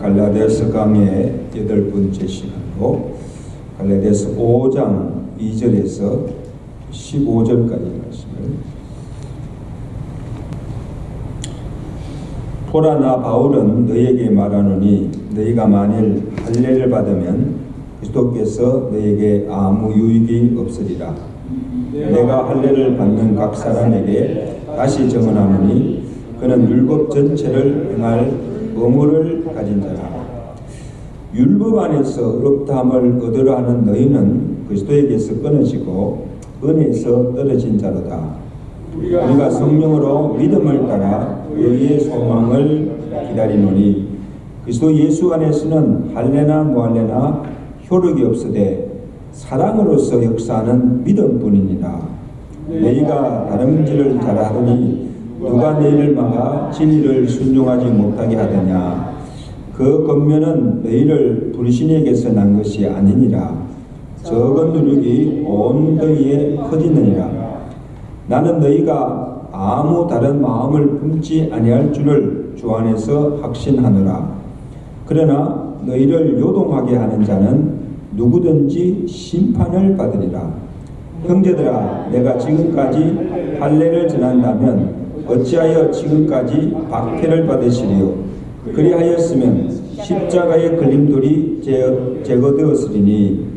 갈라디아서 강의 8번째 시간으로 갈라디아서 5장 2절에서 15절까지 말씀을 보라 나 바울은 너희에게 말하노니 너희가 만일 할례를 받으면 그리스도께서 너희에게 아무 유익이 없으리라. 내가 할례를 받는 각 사람에게 다시 증언하노니 그는 율법 전체를 행할 의무를 가진 자라. 율법 안에서 의롭다함을 얻으려 하는 너희는 그리스도에게서 끊어지고 은혜에서 떨어진 자로다. 우리가 성령으로 믿음을 따라 너희의 소망을 기다리노니 그리스도 예수 안에서는 할례나 무할례나 효력이 없으되 사랑으로서 역사하는 믿음뿐이니라. 너희가 다름질을 잘하더니 누가 너희를 막아 진리를 순종하지 못하게 하더냐. 그 권면은 너희를 불신에게서 난 것이 아니니라. 적은 누룩이 온 너희에 퍼지느니라. 나는 너희가 아무 다른 마음을 품지 아니할 줄을 주 안에서 확신하노라. 그러나 너희를 요동하게 하는 자는 누구든지 심판을 받으리라. 형제들아, 내가 지금까지 할례를 전한다면 어찌하여 지금까지 박해를 받으시리요? 그리하였으면 십자가의 걸림돌이 제거되었으리니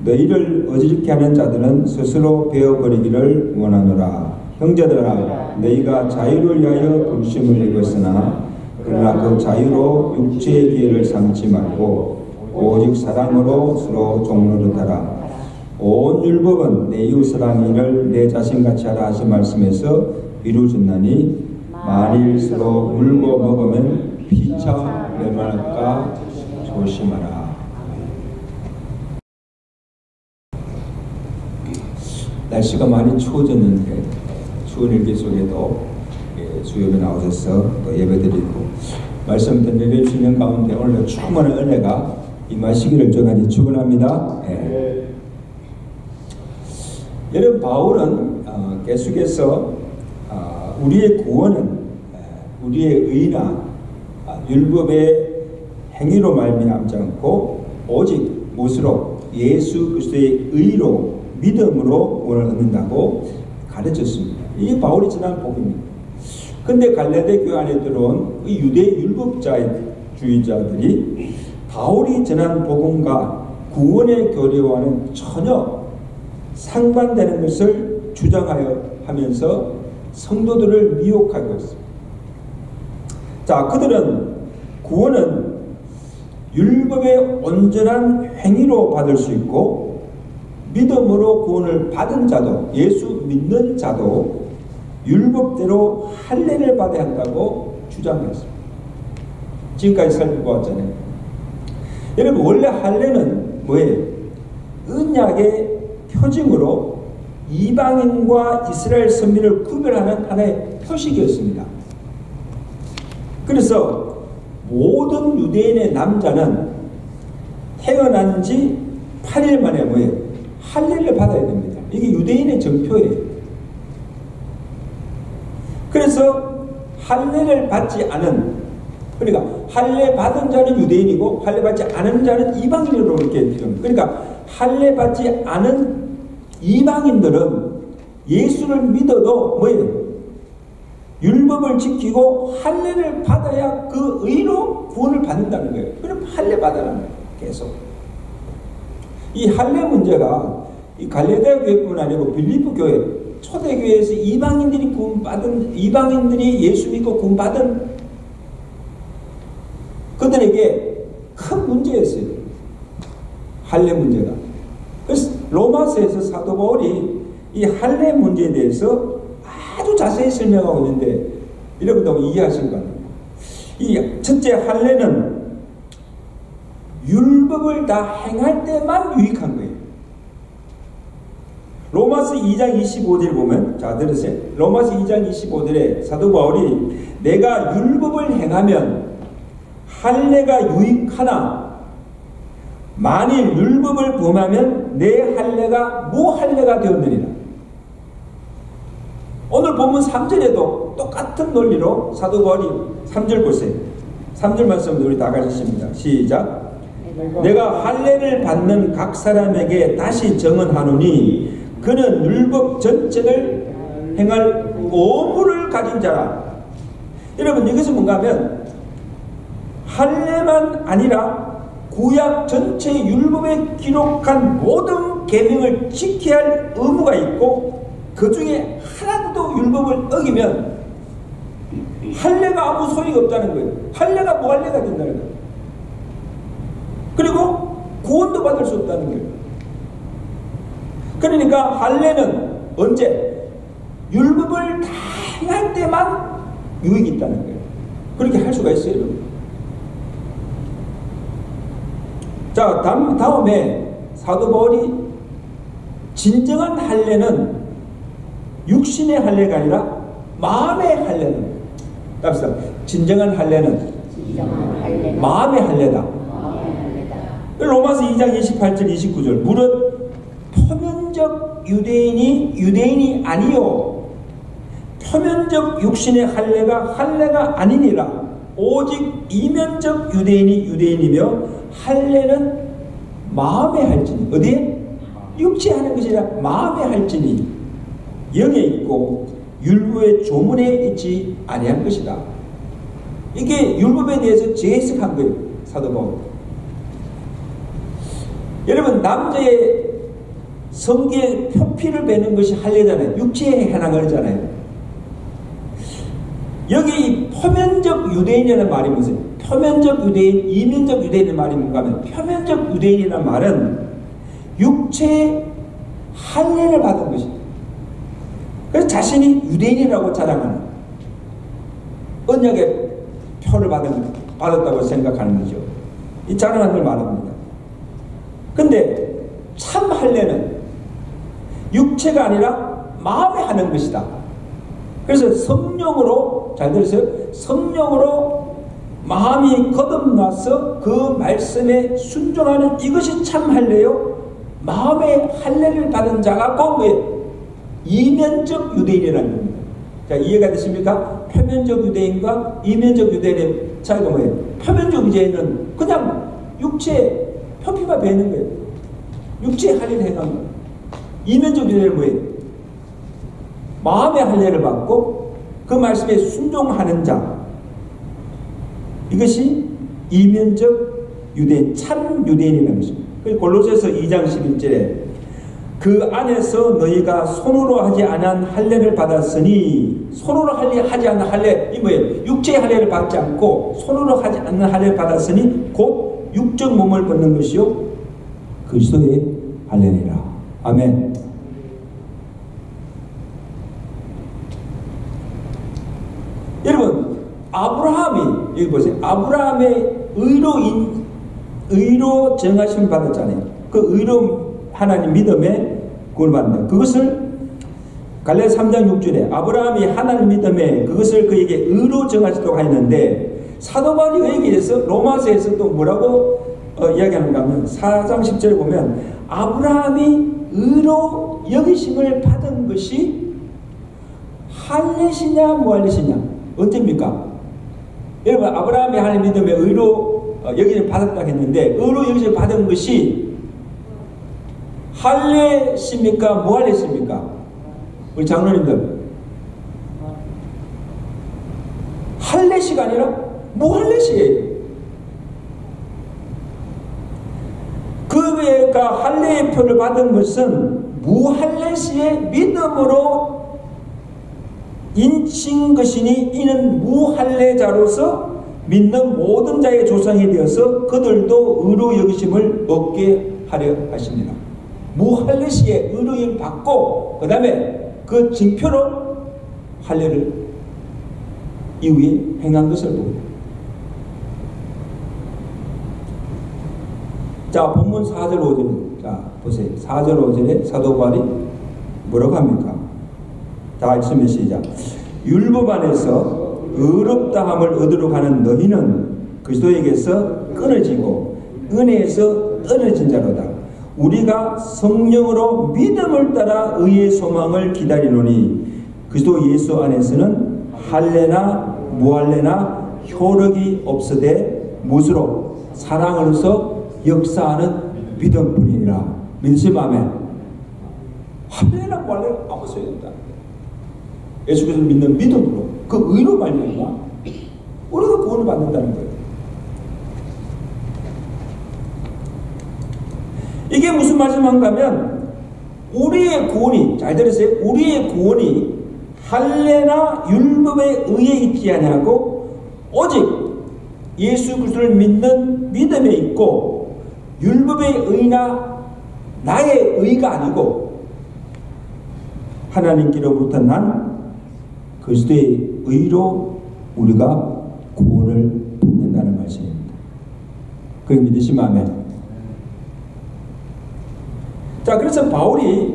너희를 어지럽게 하는 자들은 스스로 베어버리기를 원하노라. 형제들아, 너희가 자유를 위하여 부르심을 입었으나 그러나 그 자유로 육체의 기회를 삼지 말고 오직 사랑으로 서로 종노릇하라. 온 율법은 내 이웃 사랑이를 내 자신같이 하라 하신 말씀에서 이루어졌나니 만일 서로 물고 먹으면 피차 멸망할까 조심하라. 날씨가 많이 추워졌는데 추운 일기 속에도 수요일에 나오셔서 또 예배드리고 말씀 내려주시는 가운데 오늘 충만한 은혜가 임하시기를 주간히 축원합니다. 여러분, 바울은 계속해서 우리의 구원은 우리의 의나 율법의 행위로 말미암지 않고 오직 무엇으로 예수 그리스도의 의로 믿음으로 구원을 얻는다고 가르쳤습니다. 이게 바울이 전한 복음입니다. 근데 갈라디아 교회 안에 들어온 유대 율법주의자들이 바울이 전한 복음과 구원의 교리와는 전혀 상반되는 것을 주장하여 하면서 성도들을 미혹하고 있습니다. 자, 그들은 구원은 율법의 온전한 행위로 받을 수 있고 믿음으로 구원을 받은 자도, 예수 믿는 자도 율법대로 할례를 받아야 한다고 주장했습니다. 지금까지 살펴보았잖아요. 여러분, 원래 할례는 뭐예요? 언약의 표징으로 이방인과 이스라엘 선민을 구별하는 하나의 표식이었습니다. 그래서 모든 유대인의 남자는 태어난 지 8일 만에 뭐예요? 할례를 받아야 됩니다. 이게 유대인의 정표예요. 그래서 할례를 받지 않은, 그러니까 할례 받은 자는 유대인이고 할례 받지 않은 자는 이방인으로 이렇게 표현. 그러니까 할례 받지 않은 이방인들은 예수를 믿어도 뭐예요? 율법을 지키고 할례를 받아야 그 의로 구원을 받는다는 거예요. 그럼 할례 받아라는 거예요. 계속. 이 할례 문제가 이 갈라디아 교회뿐 아니고 빌립보 교회, 초대교회에서 이방인들이 예수 믿고 구원받은 그들에게 큰 문제였어요. 할례 문제가. 그래서 로마서에서 사도 바울이 이 할례 문제에 대해서 아주 자세히 설명하고 있는데 여러분도 이해하실 거 아닙니까? 이 첫째, 할례는 율법을 다 행할 때만 유익한 거예요. 로마서 2장 25절 보면, 자 들으세요. 로마서 2장 25절에 사도 바울이 내가 율법을 행하면 할례가 유익하나 만일 율법을 범하면 내 할례가 무할례가 되었느니라. 오늘 본문 3절에도 똑같은 논리로 사도 바울이 3절 보세요. 3절 말씀 우리 다 가셨습니다. 시작. 내가 할례를 받는 각 사람에게 다시 정언하노니 그는 율법 전체를 행할 오물을 가진 자라. 여러분, 여기서 뭔가 하면 할례만 아니라 구약 전체 율법에 기록한 모든 계명을 지켜야 할 의무가 있고, 그 중에 하나도 율법을 어기면 할례가 아무 소용이 없다는 거예요. 할례가 무할례가 된다는 거예요. 그리고 구원도 받을 수 없다는 거예요. 그러니까 할례는 언제? 율법을 다 행할 때만 유익이 있다는 거예요. 그렇게 할 수가 있어요, 여러분. 자, 다음에 사도 바울이 진정한 할례는 육신의 할례가 아니라 마음의 할례는, 답시다. 진정한 할례는 마음의 할례다. 로마서 2장 28절 29절 무릇 표면적 유대인이 아니요 표면적 육신의 할례가 아니니라. 오직 이면적 유대인이 유대인이며 할례는 마음에 할지니, 어디에? 육체에 하는 것이 아니라 마음에 할지니 영에 있고 율법의 조문에 있지 아니한 것이다. 이게 율법에 대해서 재해석한 거예요, 사도 바울. 여러분, 남자의 성기에 표피를 베는 것이 할례잖아요. 육체에 해당하는 거잖아요. 여기 표면적 유대인이라는 말이 무슨? 표면적 유대인, 이면적 유대인의 말이 뭔가 하면, 표면적 유대인이라는 말은 육체의 할례를 받은 것입니다. 그래서 자신이 유대인이라고 자랑하는, 언약의 표를 받았다고 생각하는 거죠. 이 자랑하는 걸 말합니다. 근데 참 할례는 육체가 아니라 마음에 하는 것이다. 그래서 성령으로, 잘 들으세요? 성령으로 마음이 거듭나서 그 말씀에 순종하는 이것이 참 할례요. 마음의 할례를 받은 자가 꼭 뭐예요? 이면적 유대인이라는 겁니다. 자, 이해가 되십니까? 표면적 유대인과 이면적 유대인의 차이가 뭐예요? 표면적 유대인은 그냥 육체에 표피가 베는 거예요. 육체의 할례를 행한 거예요. 이면적 유대인은 뭐예요? 마음의 할례를 받고 그 말씀에 순종하는 자, 이것이 이면적 유대인, 참 유대인이라는 것입니다. 골로새서 2장 11절에 그 안에서 너희가 손으로 하지 않은 할례를 받았으니, 손으로 하지 않은 할례, 이 뭐예요? 육체의 할례를 받지 않고 손으로 하지 않는 할례를 받았으니 곧 육적 몸을 벗는 것이요 그리스도의 할례니라. 아멘. 여러분, 아브라함이, 여기 보세요. 아브라함의 의로 정하심을 받았잖아요. 그 의로 하나님 믿음에 구원을 받는다. 그것을 갈라디아 3장 6절에 아브라함이 하나님 믿음에 그것을 그에게 의로 정하시도록 하였는데, 사도 바울이 그에게 대해서 로마서에서 또 뭐라고 이야기하는가 하면 4장 10절에 보면 아브라함이 의로 여기심을 받은 것이 할례시냐 무할례시냐 언제입니까? 여러분, 아브라함이 하나님 믿음에 의로 여기심을 받았다고 했는데, 의로 여기심을 받은 것이 할례십니까 무할례십니까? 우리 장로님들, 할례시가 아니라 무할례시예요. 그가 할례의 표를 받은 것은 무할례시의 믿음으로 인친 것이니, 이는 무할례자로서 믿는 모든 자의 조상이 되어서 그들도 의로 여기심을 얻게 하려 하십니다. 무할례시의 의로 여김을 받고 그 다음에 그 징표로 할례를 이후에 행한 것을 봅니다. 자, 본문 4절 5절. 자, 보세요. 4절 5절에 사도 바울이 뭐라고 합니까? 다 읽으면 시작. 율법 안에서 의롭다함을 얻으러 가는 너희는 그리스도에게서 끊어지고 은혜에서 떨어진 자로다. 우리가 성령으로 믿음을 따라 의의 소망을 기다리노니 그리스도 예수 안에서는 할례나 무할례나 효력이 없으되 무엇으로? 사랑으로서 역사하는 믿음뿐이니라. 믿으시면 아멘. 할례나 말레나 아무 소용이 없다. 예수 그리스도를 믿는 믿음으로, 그 의로 말미암아 우리가 구원을 받는다는 거예요. 이게 무슨 말씀인가 하면 우리의 구원이, 잘 들으세요. 우리의 구원이 할례나 율법에 의해 있지 아니하고 오직 예수 그리스도를 믿는 믿음에 있고, 율법의 의나 나의 의가 아니고 하나님께로부터 난 그리스도의 의로 우리가 구원을 받는다는 말씀입니다. 그렇게 믿으시면 아멘. 자, 그래서 바울이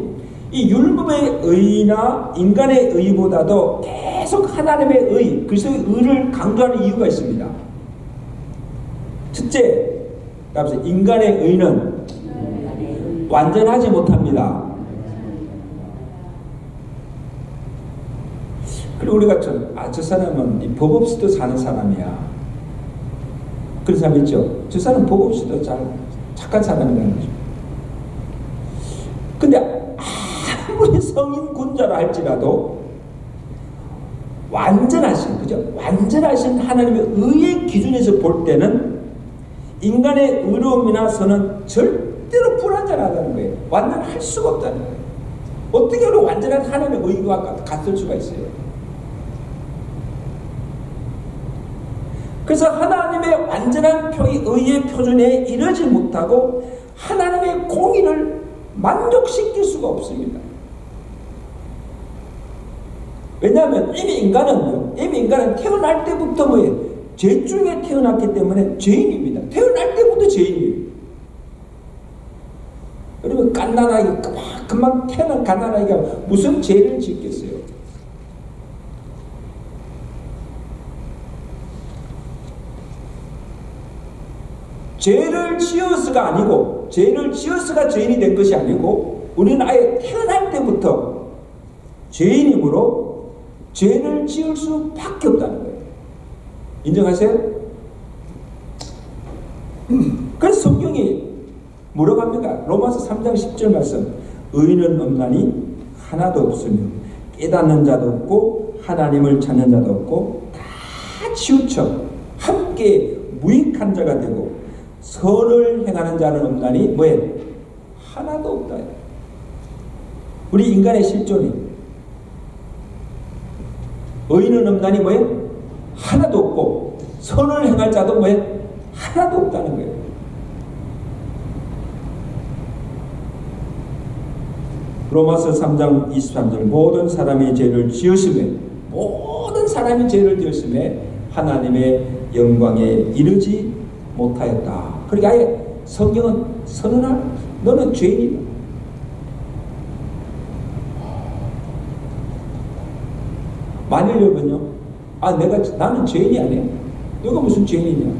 이 율법의 의나 인간의 의보다도 계속 하나님의 의, 그리스도의 의를 강조하는 이유가 있습니다. 첫째, 인간의 의는 완전하지 못합니다. 그리고 우리가 저 사람은 법 없이도 사는 사람이야. 그런 사람 있죠? 저 사람은 법 없이도 착한 사람이라는 거죠. 근데 아무리 성인 군자라 할지라도 완전하신, 그죠? 완전하신 하나님의 의의 기준에서 볼 때는 인간의 의로움이나 선은 절대로 불완전하다는 거예요. 완전할 수가 없다는 거예요. 어떻게 우리 완전한 하나님의 의와 같을 수가 있어요? 그래서 하나님의 완전한 의의 표준에 이르지 못하고 하나님의 공의를 만족시킬 수가 없습니다. 왜냐하면 이미 인간은 태어날 때부터 뭐예요? 죄 중에 태어났기 때문에 죄인입니다. 태어날 때부터 죄인이에요. 그러면 갓난아이가 금방 태어난 갓난아이가 무슨 죄를 짓겠어요? 죄를 지어서가 아니고, 죄를 지어서가 죄인이 된 것이 아니고, 우리는 아예 태어날 때부터 죄인이므로 죄를 지을 수밖에 없다는 거예요. 인정하세요? 그래서 성경이 뭐라고 합니까? 로마서 3장 10절 말씀, 의인은 없나니 하나도 없으며 깨닫는 자도 없고 하나님을 찾는 자도 없고 다 치우쳐 함께 무익한 자가 되고 선을 행하는 자는 없나니 뭐예요? 하나도 없다. 우리 인간의 실존이 의인은 없나니 뭐예요? 하나도 없고 선을 행할 자도 뭐예요? 하나도 없다는 거예요. 로마서 3장 23절 모든 사람이 죄를 지었음에 하나님의 영광에 이르지 못하였다. 그러니까 아예 성경은 선언할 너는 죄인이다. 만일요는요, 나는 죄인이 아니야. 너가 무슨 죄인이냐?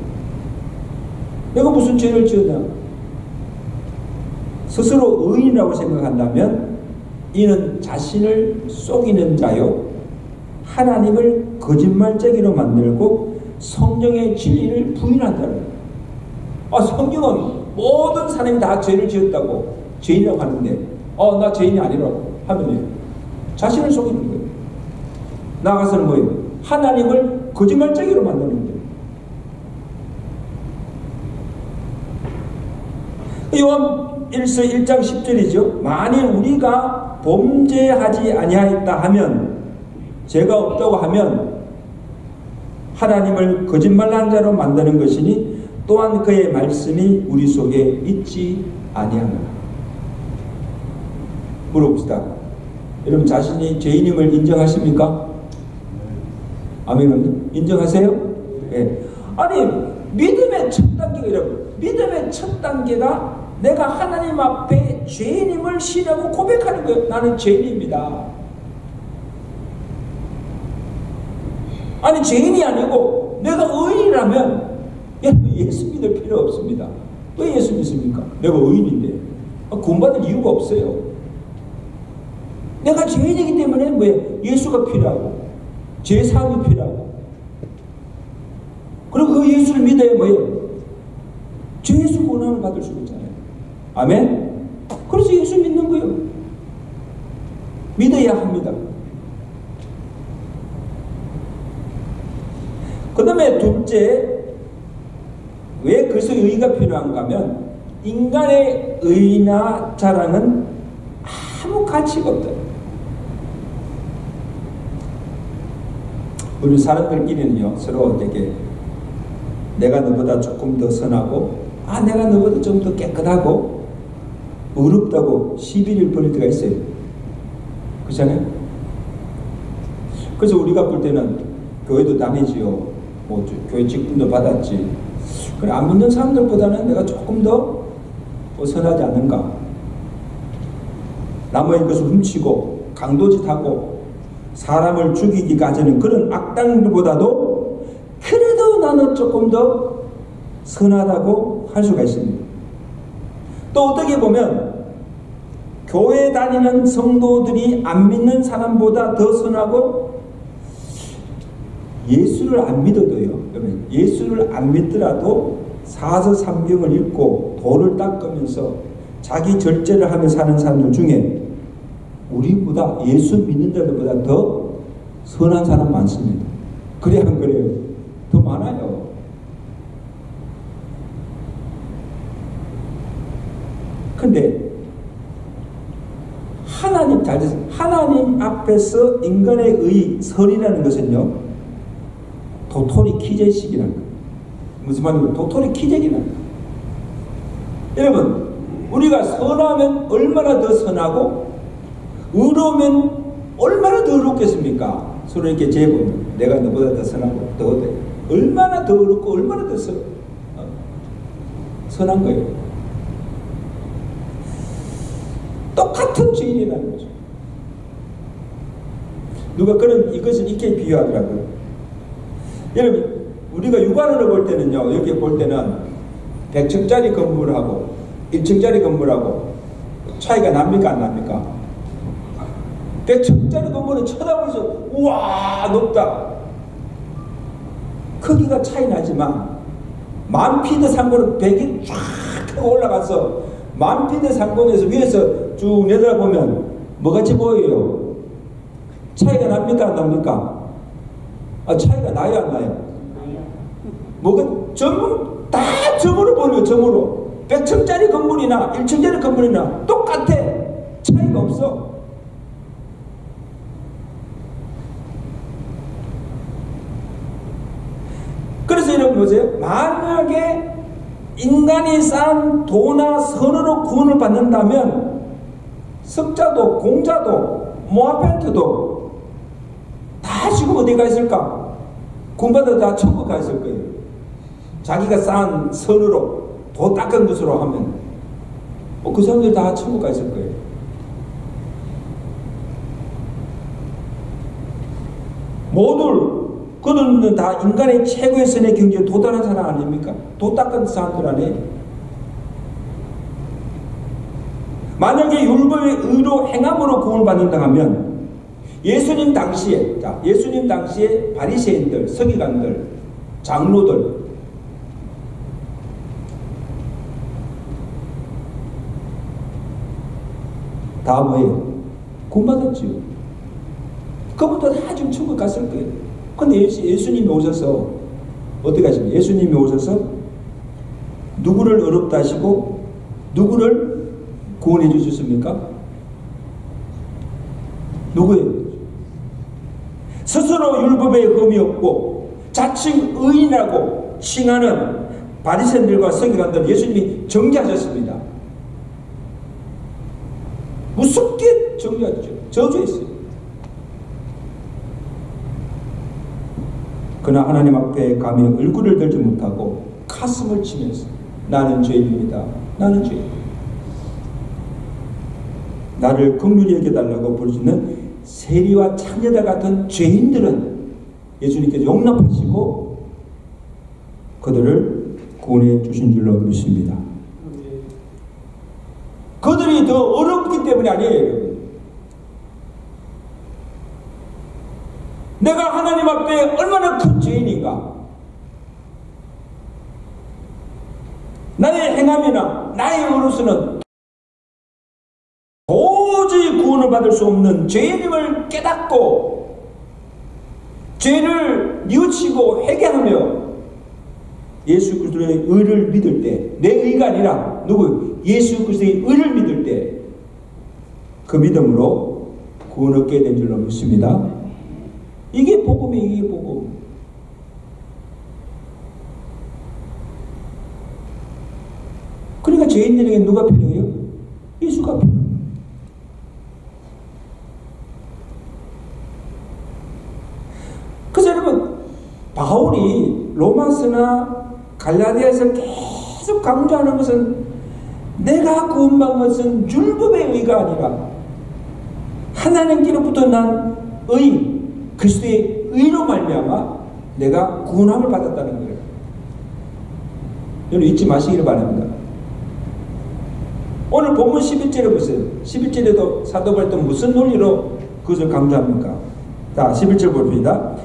내가 무슨 죄를 지었냐? 스스로 의인이라고 생각한다면 이는 자신을 속이는 자요, 하나님을 거짓말쟁이로 만들고 성경의 진리를 부인한다는 거예요. 성경은 모든 사람이 다 죄를 지었다고 죄인이라고 하는데 나 죄인이 아니라고 하면 자신을 속이는 거예요. 나아가서는 뭐예요? 하나님을 거짓말쟁이로 만드는 거예요. 요한 1장 10절이죠. 만일 우리가 범죄하지 아니하였다 하면, 죄가 없다고 하면 하나님을 거짓말한 자로 만드는 것이니 또한 그의 말씀이 우리 속에 있지 아니하노라. 물어봅시다. 여러분 자신이 죄인임을 인정하십니까? 아멘. 인정하세요? 네. 아니 믿음의 첫 단계가 여러분, 믿음의 첫 단계가 내가 하나님 앞에 죄인임을 신하고 고백하는 거예요. 나는 죄인입니다. 아니 죄인이 아니고 내가 의인이라면 예수 믿을 필요 없습니다. 왜 예수 믿습니까? 내가 의인인데 구원받을 이유가 없어요. 내가 죄인이기 때문에 왜 예수가 필요하고 죄 사함이 필요하고 그리고 그 예수를 믿어야 뭐예요? 죄에서 구원을 받을 수 있잖아요. 아멘? 그래서 예수 믿는 거예요. 믿어야 합니다. 그 다음에 둘째, 왜 그래서 의의가 필요한가 하면 인간의 의의나 자랑은 아무 가치가 없다. 우리 사람들끼리는요, 서로 되게 내가 너보다 조금 더 선하고, 내가 너보다 좀 더 깨끗하고, 어렵다고 시비를 벌일 때가 있어요. 그렇잖아요? 그래서 우리가 볼 때는 교회도 다니지요. 뭐 교회 직분도 받았지. 그래, 안 믿는 사람들보다는 내가 조금 더 선하지 않는가. 남의 것을 훔치고 강도짓하고 사람을 죽이기까지 하는 그런 악당들보다도 그래도 나는 조금 더 선하다고 할 수가 있습니다. 또 어떻게 보면 교회 다니는 성도들이 안 믿는 사람보다 더 선하고, 예수를 안 믿어도요, 예수를 안 믿더라도 사서삼경을 읽고 돌을 닦으면서 자기 절제를 하며 사는 사람들 중에 우리보다 예수 믿는 자들보다 더 선한 사람 많습니다. 그래야 안 그래요? 더 많아요. 근데 하나님 앞에서 인간의 선이라는 것은요, 도토리 키재식이라는 거예요. 무슨 말이에요? 도토리 키재기라는 거예요. 여러분, 우리가 선하면 얼마나 더 선하고 의로우면 얼마나 더 의롭겠습니까? 서로 이렇게 재보면 내가 너보다 더 선하고 더 어때? 얼마나 더 의롭고 얼마나 더 선한 거예요. 똑같은 죄인이라는 거죠. 누가 이것을 이렇게 비유하더라고요. 여러분, 우리가 육안으로 볼 때는요, 여기 볼 때는 100층짜리 건물하고 1층짜리 건물하고 차이가 납니까? 안 납니까? 100층짜리 건물은 쳐다보면서 우와 높다. 크기가 차이 나지만 만피드 상공은 100이 쫙 하고 올라가서 만피드 상공에서 위에서 쭉 내려다보면 뭐같이 보여요? 차이가 납니까? 안 납니까? 차이가 나요? 안 나요? 뭐가 다 점으로 보여요. 점으로. 100층짜리 건물이나 1층짜리 건물이나 똑같아. 차이가 없어. 그래서 여러분 보세요. 만약에 인간이 쌓은 도나 선으로 구원을 받는다면 석자도 공자도 모아펜트도 다 지금 어디 가 있을까? 구원받아 다 천국 가 있을 거예요. 자기가 쌓은 선으로 도 닦은 것으로 하면 그 사람들 다 천국 가 있을 거예요. 그들은 다 인간의 최고의 선의 경지에 도달한 사람 아닙니까? 도 닦은 사람들 아니에요? 만약에 율법의 의로 행함으로 구원을 받는다 하면 예수님 당시에 바리새인들, 서기관들, 장로들 다 뭐예요? 구원받았지요. 그분도 다 지금 천국 갔을 거예요. 근데 예수님이 오셔서 어떻게 하십니까? 예수님이 오셔서 누구를 어렵다 하시고 누구를 구원해 주셨습니까? 누구예요? 스스로 율법에 흠이 없고 자칭 의인이라고 칭하는 바리새인들과 서기관들을 예수님이 정죄하셨습니다. 무섭게 정죄하셨죠. 저주했어요. 그러나 하나님 앞에 가며 얼굴을 들지 못하고 가슴을 치면서 나는 죄인입니다. 나는 죄인입니다. 나를 긍휼히 여겨달라고 부르시는 세리와 창녀들 같은 죄인들은 예수님께서 용납하시고 그들을 구원해 주신 줄로 믿습니다. 그들이 더 어렵기 때문이 아니에요. 내가 하나님 앞에 얼마나 큰 죄인인가. 나의 행함이나 나의 의로서는 도저히 구원을 받을 수 없는 죄인임을 깨닫고 죄를 뉘우치고 회개하며 예수 그리스도의 의를 믿을 때, 내 의가 아니라 누구? 예수 그리스도의 의를 믿을 때 그 믿음으로 구원 얻게 된 줄로 믿습니다. 이게 복음이에요. 이게 복음. 그러니까 죄인들에게 누가 필요해요? 예수가 필요해요. 그래서 여러분, 바울이 로마서나 갈라디아에서 계속 강조하는 것은 내가 구원받은 것은 율법의 의가 아니라 하나님께로부터 난 의, 그리스도의 의로 말미암아 내가 구원함을 받았다는 거예요. 여러분 잊지 마시기를 바랍니다. 오늘 본문 11절에 보세요. 11절에도 사도 바울은 무슨 논리로 그것을 강조합니까? 자, 11절 봅니다.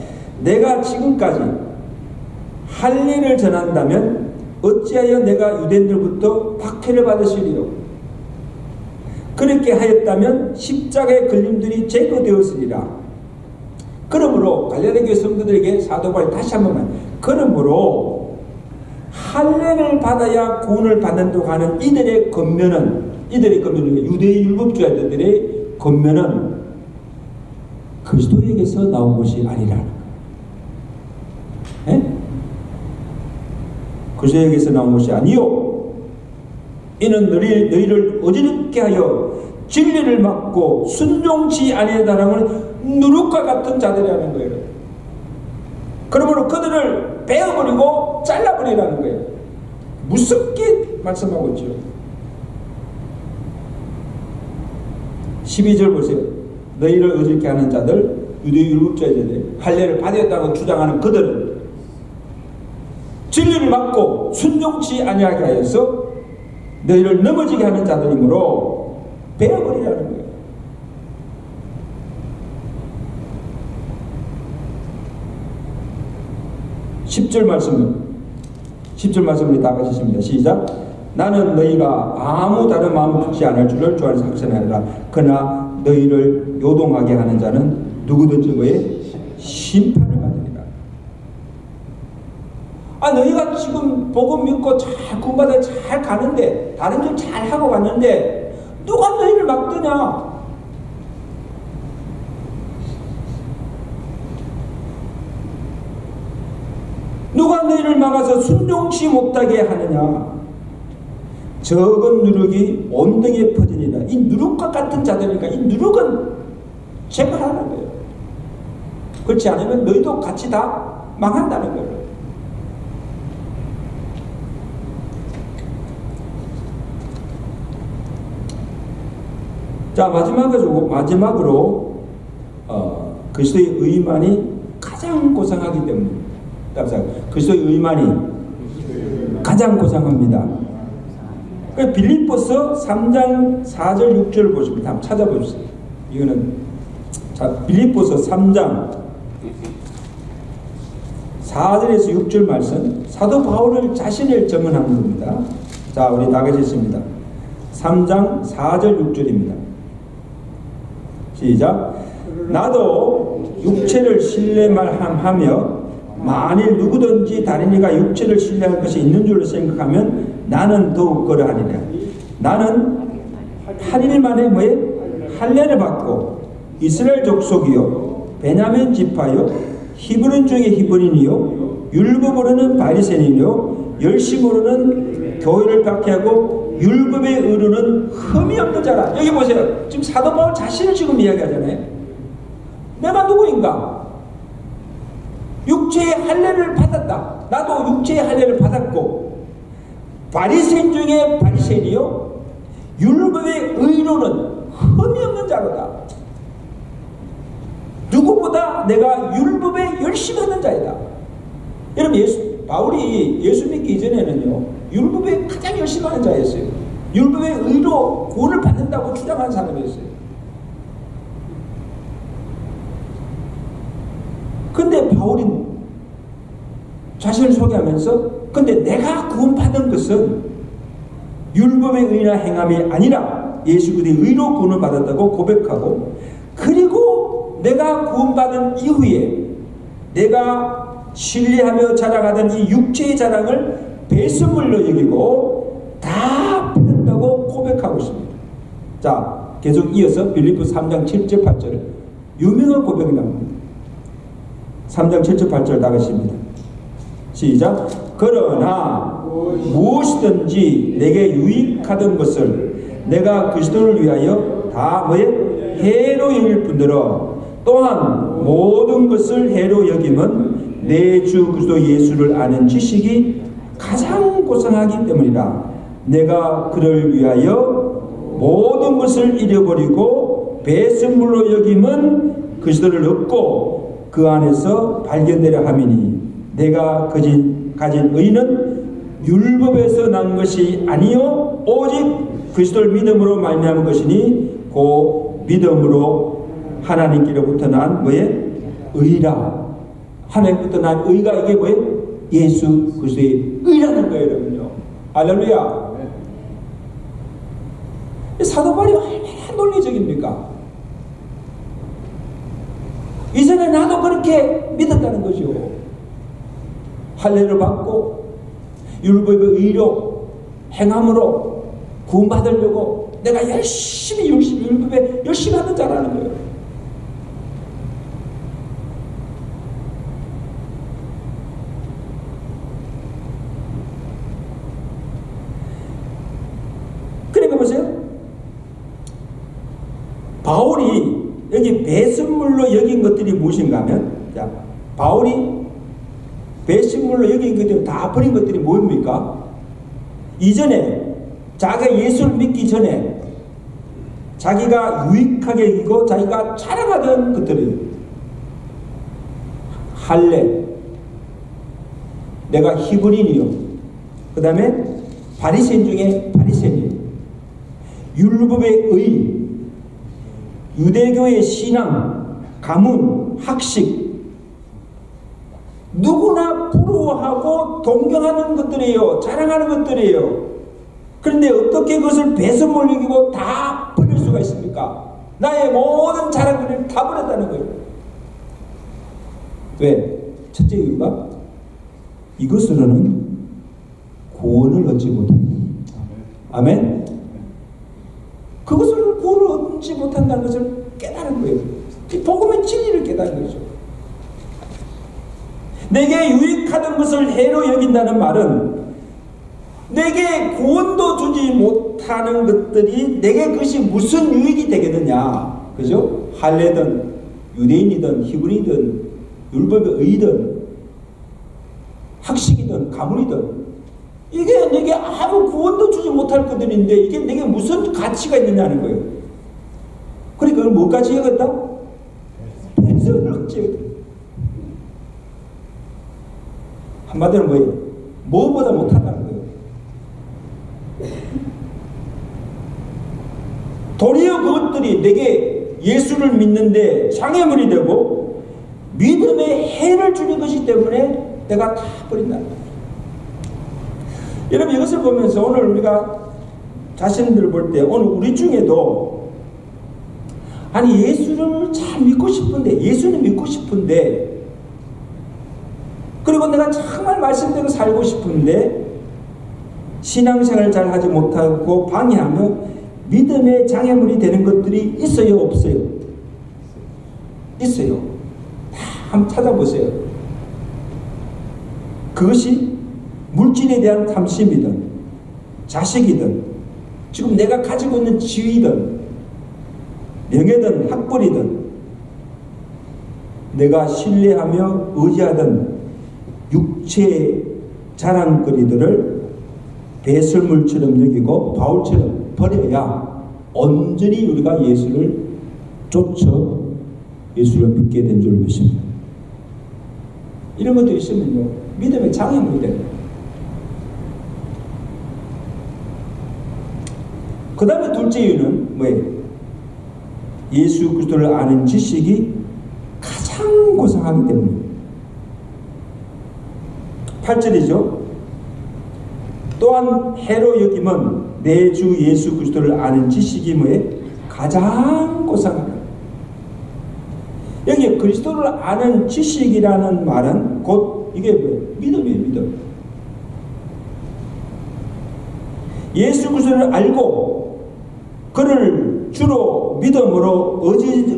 내가 지금까지 할 일을 전한다면 어찌하여 내가 유대인들부터 박해를 받으시리요? 그렇게 하였다면 십자가의 걸림들이 제거되었으리라. 그러므로 갈라디아 교회 성도들에게 사도 바울이 다시 한번 그러므로 할례를 받아야 구원을 받는다고 하는 이들의 권면은 유대의 율법주의자들의 권면은 그리스도에게서 나온 것이 아니라는 거예요. 그리스도에게서 나온 것이 아니요 이는 너희를 어지럽게 하여 진리를 막고 순종치 아니하다라는 누룩과 같은 자들이라는 거예요. 그러므로 그들을 베어버리고 잘라버리라는 거예요. 무섭게 말씀하고 있죠. 12절 보세요. 너희를 어지럽게 하는 자들, 유대 율법주의자들, 할례를 받았다고 주장하는 그들은 진리를 막고 순종치 아니하게 하여서 너희를 넘어지게 하는 자들이므로 베어버리라는 거예요. (10절) 말씀을 다 같이 읽습니다. 시작. 나는 너희가 아무 다른 마음 품지 않을 줄을 주 안에서 확신하노라. 그러나 너희를 요동하게 하는 자는 누구든지 그의 심판을 받으리라. 너희가 지금 복음 믿고 잘 구원받아 잘 가는데, 다른 길 잘 하고 갔는데 누가 너희를 막드냐? 누가 너희를 막아서 순종치 못하게 하느냐? 적은 누룩이 온등에 퍼지니라. 이 누룩과 같은 자들이니까 이 누룩은 제거하라는 거예요. 그렇지 않으면 너희도 같이 다 망한다는 거예요. 자, 마지막으로 그리스도의 의만이 가장 고상하기 때문입니다. 그리스도의 의만이 가장 고상합니다. 빌립보서 3장 4절 6절을 보십니다. 한번 찾아보십시오. 이거는 빌립보서 3장 4절에서 6절 말씀, 사도 바울을 자신을 증언하는 겁니다. 자, 우리 다 같이 읽습니다. 3장 4절 6절입니다. 시작. 나도 육체를 신뢰하며 만일 누구든지 다른 이가 육체를 신뢰할 것이 있는 줄로 생각하면 나는 더욱 그러하리라. 나는 8일 만에 할례를 받고 이스라엘 족속이요 베냐민 지파요 히브리인 중에 히브리인이요 율법으로는 바리새인이요 열심으로는 교회를 박해하고 율법의 의로는 흠이 없는 자라. 여기 보세요. 지금 사도 바울 자신을 지금 이야기하잖아요. 내가 누구인가? 육체의 할례를 받았다. 나도 육체의 할례를 받았고 바리새인 중에 바리새인이요 율법의 의로는 흠이 없는 자로다. 누구보다 내가 율법에 열심히 하는 자이다. 여러분, 바울이 예수 믿기 이전에는요 율법에 가장 열심히 하는 자였어요. 율법의 의로 구원을 받는다고 주장하는 사람이었어요. 근데 바울은 자신을 소개하면서 근데 내가 구원받은 것은 율법의 의나 행함이 아니라 예수 그리스도의 의로 구원을 받았다고 고백하고, 그리고 내가 구원받은 이후에 내가 신뢰하며 자랑하던 이 육체의 자랑을 배설물로 여기고 다 버렸다고 고백하고 있습니다. 자, 계속 이어서 빌립보서 3장 7절 8절 유명한 고백이 나옵니다. 3장 7절 8절 나가십니다. 시작. 그러나 무엇이든지 내게 유익하던 것을 내가 그리스도를 위하여 다 뭐에 해로 여길 뿐더러 또한 모든 것을 해로 여김은 내 주 그리스도 예수를 아는 지식이 가장 고상하기 때문이라. 내가 그를 위하여 모든 것을 잃어버리고 배설물로 여김은 그리스도를 얻고 그 안에서 발견되려 함이니, 내가 가진 의는 율법에서 난 것이 아니요 오직 그리스도를 믿음으로 말미암은 것이니 그 믿음으로 하나님께로부터 난 뭐에 의라. 하나님부터 난 의가 이게 뭐예요? 예수 그리스도의 의라는 거예요, 여러분요. 할렐루야. 사도 바울이 얼마나 논리적입니까? 이전에 나도 그렇게 믿었다는 거죠. 할례를 받고 율법의 의로 행함으로 구원받으려고 내가 열심히 율법에 열심히 하는 자라는 거예요. 그러니까 보세요. 바울이 여기 배설물로 여긴 것들이 무엇인가 하면, 자, 바울이 배설물로 여긴 것들이 다 버린 것들이 뭡니까? 이전에 자기가 예수를 믿기 전에 자기가 유익하게 여기고 자기가 자랑하던 것들이에요. 할례, 내가 히브리니요, 그 다음에 바리새인 중에 바리새인이에요. 율법의 의, 유대교의 신앙, 가문, 학식, 누구나 부러워하고 동경하는 것들이에요. 자랑하는 것들이에요. 그런데 어떻게 그것을 배설물 여기고 다 버릴 수가 있습니까? 나의 모든 자랑들을 다 버렸다는 거예요. 왜? 첫째 이유가 이것으로는 구원을 얻지 못하게 됩니다. 아멘? 그것으로는 구원을 얻지 못한다는 것을 깨달은 거예요. 복음의 진리를 깨달은 거죠. 내게 유익하던 것을 해로 여긴다는 말은 내게 구원도 주지 못하는 것들이 내게 그것이 무슨 유익이 되겠느냐. 그죠? 할례든 유대인이든 히브리든 율법의 의든 학식이든 가문이든 이게 내게 아무 구원도 주지 못할 것들인데 이게 내게 무슨 가치가 있느냐는 거예요. 그러니까 그걸 뭐까지 여겼다? 배설물로 여겼다. 한마디로 뭐예요? 무엇보다 못한다는 거예요. 도리어 그것들이 내게 예수를 믿는데 장애물이 되고 믿음에 해를 주는 것이기 때문에 내가 다 버린다는 거예요. 여러분, 이것을 보면서 오늘 우리가 자신들을 볼 때 오늘 우리 중에도 아니 예수를 참 믿고 싶은데, 예수는 믿고 싶은데, 그리고 내가 정말 말씀대로 살고 싶은데 신앙생활을 잘 하지 못하고 방해하며 믿음의 장애물이 되는 것들이 있어요, 없어요? 있어요. 다 한번 찾아보세요. 그것이 물질에 대한 탐심이든 자식이든 지금 내가 가지고 있는 지위든 명예든 학벌이든 내가 신뢰하며 의지하던 육체의 자랑거리들을 배설물처럼 여기고 바울처럼 버려야 온전히 우리가 예수를 쫓아 예수를 믿게 된 줄 믿습니다. 이런 것도 있으면요, 믿음의 장애물이 됩니다. 그 다음에 둘째 이유는 뭐예요? 예수 그리스도를 아는 지식이 가장 고상하기 때문입니다. 8절이죠. 또한 해로 여김은 내 주 예수 그리스도를 아는 지식이 뭐에 가장 고상하다. 여기 그리스도를 아는 지식이라는 말은 곧 이게 뭐예요? 믿음이에요. 믿음. 예수 그리스도를 알고 그를 주로 믿음으로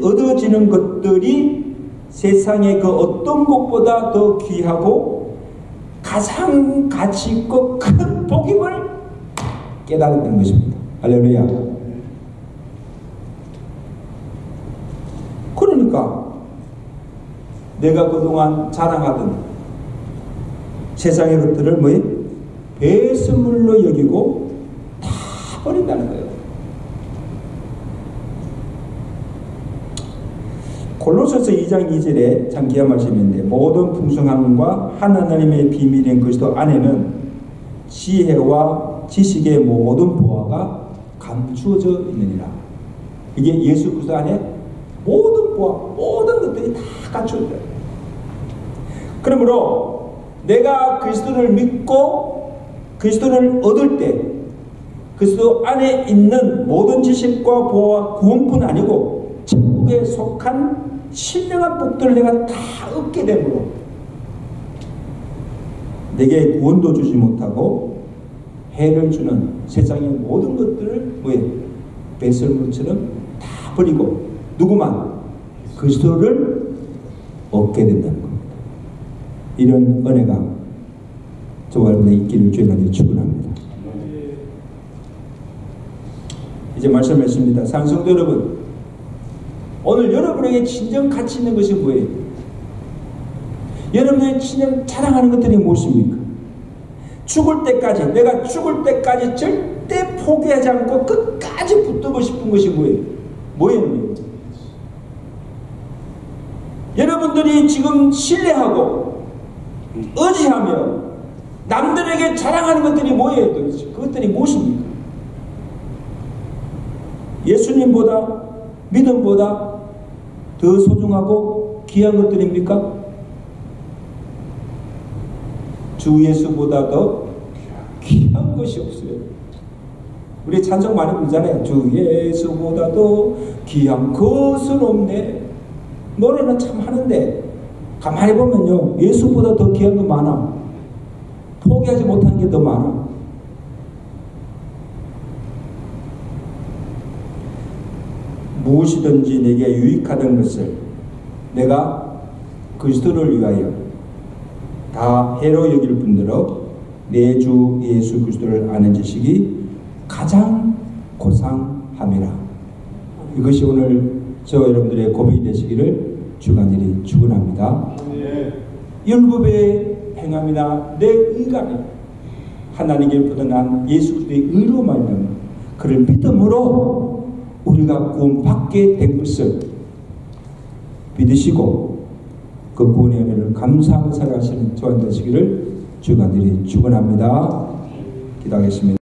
얻어지는 것들이 세상의 그 어떤 것보다 더 귀하고 가장 가치 있고 큰 복임을 깨달았다는 것입니다. 할렐루야. 그러니까 내가 그동안 자랑하던 세상의 것들을 뭐에 배설물로 여기고 다 버린다는 거예요. 골로새서 2장 2절에 참 귀한 말씀인데 모든 풍성함과 하나님의 비밀인 그리스도 안에는 지혜와 지식의 모든 보화가 감추어져 있느니라. 이게 예수 그리스도 안에 모든 보화, 모든 것들이 다 갖추어져 있다. 그러므로 내가 그리스도를 믿고 그리스도를 얻을 때 그리스도 안에 있는 모든 지식과 보화와 구원뿐 아니고 천국에 속한 신령한 복들을 내가 다 얻게 되므로 내게 구원도 주지 못하고 해를 주는 세상의 모든 것들을 뭐에 배설물처럼 다 버리고 누구만 그리스도를 얻게 된다는 겁니다. 이런 은혜가 저와 여러분의 있기를 주의 이름으로 축원합니다. 이제 말씀했습니다. 상성도 여러분, 오늘 여러분에게 진정 가치 있는 것이 뭐예요? 여러분의 진정 자랑하는 것들이 무엇입니까? 죽을 때까지, 내가 죽을 때까지 절대 포기하지 않고 끝까지 붙들고 싶은 것이 뭐예요? 뭐예요? 여러분들이 지금 신뢰하고 의지하며 남들에게 자랑하는 것들이 뭐예요? 그것들이 무엇입니까? 예수님보다 믿음보다 더 소중하고 귀한 것들입니까? 주 예수보다 더 귀한 것이 없어요. 우리 찬송 많이 부르잖아요. 주 예수보다 더 귀한 것은 없네. 노래는 참 하는데 가만히 보면요, 예수보다 더 귀한 거 많아. 포기하지 못하는 게 더 많아. 무엇이든지 내게 유익하던 것을 내가 그리스도를 위하여 다 해로 여길 뿐더러 내 주 예수 그리스도를 아는 지식이 가장 고상함이라. 이것이 오늘 저와 여러분들의 고백이 되시기를 주간절히 축원합니다. 율법의 행함이나 내 의감이 하나님께로부터 난 예수 그리스도의 의로 말미암아 그를 믿음으로 우리가 구원받게 된 것을 믿으시고 그 구원의 은혜를 감사하며 살아가시는 저와 되시기를 주간절히 축원합니다. 기도하겠습니다.